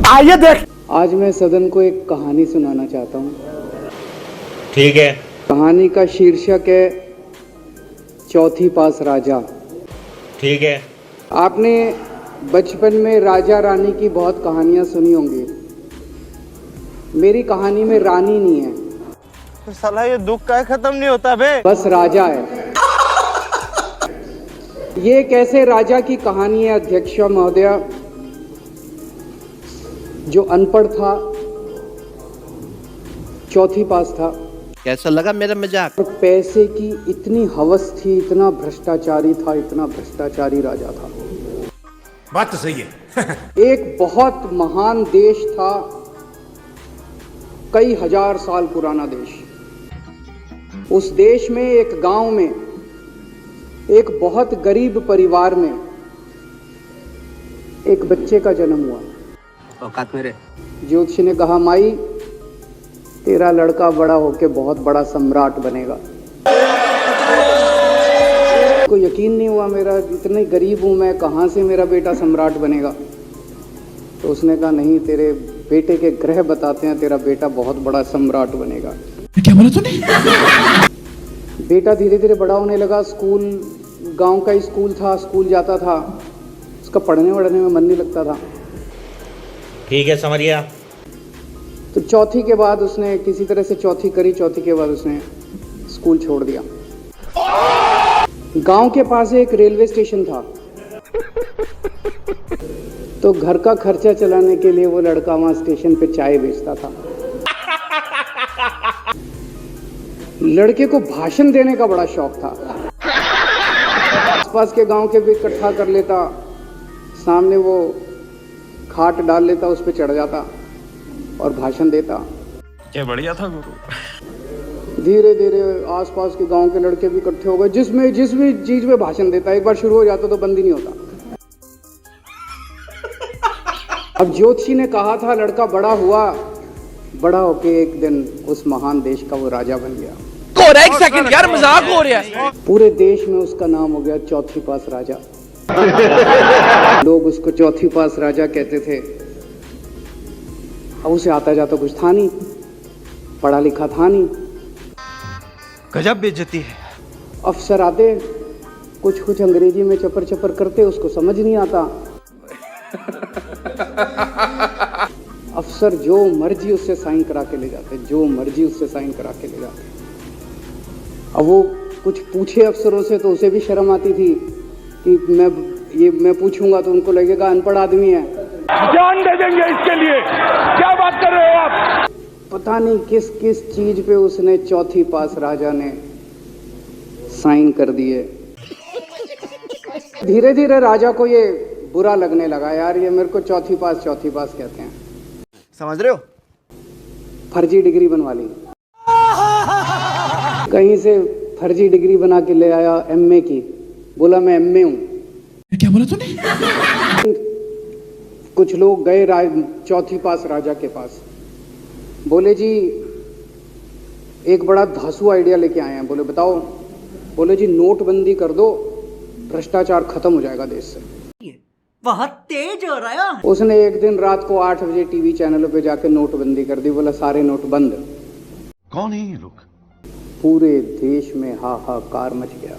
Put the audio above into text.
आइए देख। आज मैं सदन को एक कहानी सुनाना चाहता हूँ। ठीक है। कहानी का शीर्षक है चौथी पास राजा। ठीक है। आपने बचपन में राजा रानी की बहुत कहानियां सुनी होंगी। मेरी कहानी में रानी नहीं है। तो साला ये दुख का खत्म नहीं होता बे। बस राजा है। ये कैसे राजा की कहानी है अध्यक्ष महोदया, जो अनपढ़ था, चौथी पास था। कैसा लगा मेरा मजाक? और पैसे की इतनी हवस थी, इतना भ्रष्टाचारी था, इतना भ्रष्टाचारी राजा था। बात तो सही है। एक बहुत महान देश था, कई हजार साल पुराना देश। उस देश में एक गांव में एक बहुत गरीब परिवार में एक बच्चे का जन्म हुआ। औकात मेरे। ज्योतिषी ने कहा, माई तेरा लड़का बड़ा होके बहुत बड़ा सम्राट बनेगा। को यकीन नहीं हुआ, मेरा इतने गरीब हूं मैं, कहां से मेरा बेटा सम्राट बनेगा। तो उसने कहा, नहीं, तेरे बेटे के ग्रह बताते हैं तेरा बेटा बहुत बड़ा सम्राट बनेगा। क्या बोला तूने? बेटा धीरे धीरे बड़ा होने लगा। स्कूल, गांव का ही स्कूल था, स्कूल जाता था। उसका पढ़ने वढ़ने में मन नहीं लगता था। ठीक है, समझ गया। तो चौथी के बाद उसने किसी तरह से चौथी करी। चौथी के बाद उसने स्कूल छोड़ दिया। गांव के पास एक रेलवे स्टेशन था, तो घर का खर्चा चलाने के लिए वो लड़का वहां स्टेशन पे चाय बेचता था। लड़के को भाषण देने का बड़ा शौक था। आसपास के गांव के भी इकट्ठा कर लेता, सामने वो खाट डाल लेता, उस पर चढ़ जाता और भाषण देता। क्या बढ़िया था गुरु। धीरे धीरे आसपास के गांव के लड़के भी इकट्ठे हो गए। जिस भी चीज में भाषण देता, एक बार शुरू हो जाता तो बंद ही नहीं होता। अब ज्योतिषी ने कहा था, लड़का बड़ा हुआ, बड़ा होके एक दिन उस महान देश का वो राजा बन गया। एक सेकंड यार, मजाक हो रहा है। पूरे देश में उसका नाम हो गया चौथी पास राजा। लोग उसको चौथी पास राजा कहते थे। अब उसे आता जाता कुछ था नहीं, पढ़ा लिखा था नहीं। गजब बेइज्जती है। अफसर आते, कुछ कुछ अंग्रेजी में चपर चपर करते, उसको समझ नहीं आता। अफसर जो मर्जी उससे साइन करा के ले जाते, जो मर्जी उससे साइन करा के ले जाते। अब वो कुछ पूछे अफसरों से तो उसे भी शर्म आती थी कि मैं पूछूंगा तो उनको लगेगा अनपढ़ आदमी है। जान दे देंगे इसके लिए। क्या बात कर रहे हो आप? पता नहीं किस किस चीज पे उसने चौथी पास राजा ने साइन कर दिए। धीरे धीरे राजा को ये बुरा लगने लगा, यार ये मेरे को चौथी पास कहते हैं। समझ रहे हो? फर्जी डिग्री बनवा ली, कहीं से फर्जी डिग्री बना के ले आया एमए की। बोला मैं एमए हूं। क्या बोला तूने? कुछ लोग गए चौथी पास राजा के पास। बोले, जी एक बड़ा धांसू आइडिया लेके आए हैं। बोले बताओ। बोले, जी नोटबंदी कर दो, भ्रष्टाचार खत्म हो जाएगा देश से। बहुत तेज हो रहा है। उसने एक दिन रात को 8 बजे टीवी चैनलों पे जाके नोटबंदी कर दी। बोला सारे नोट बंद। कौन है ये लोग? पूरे देश में हाहाकार मच गया।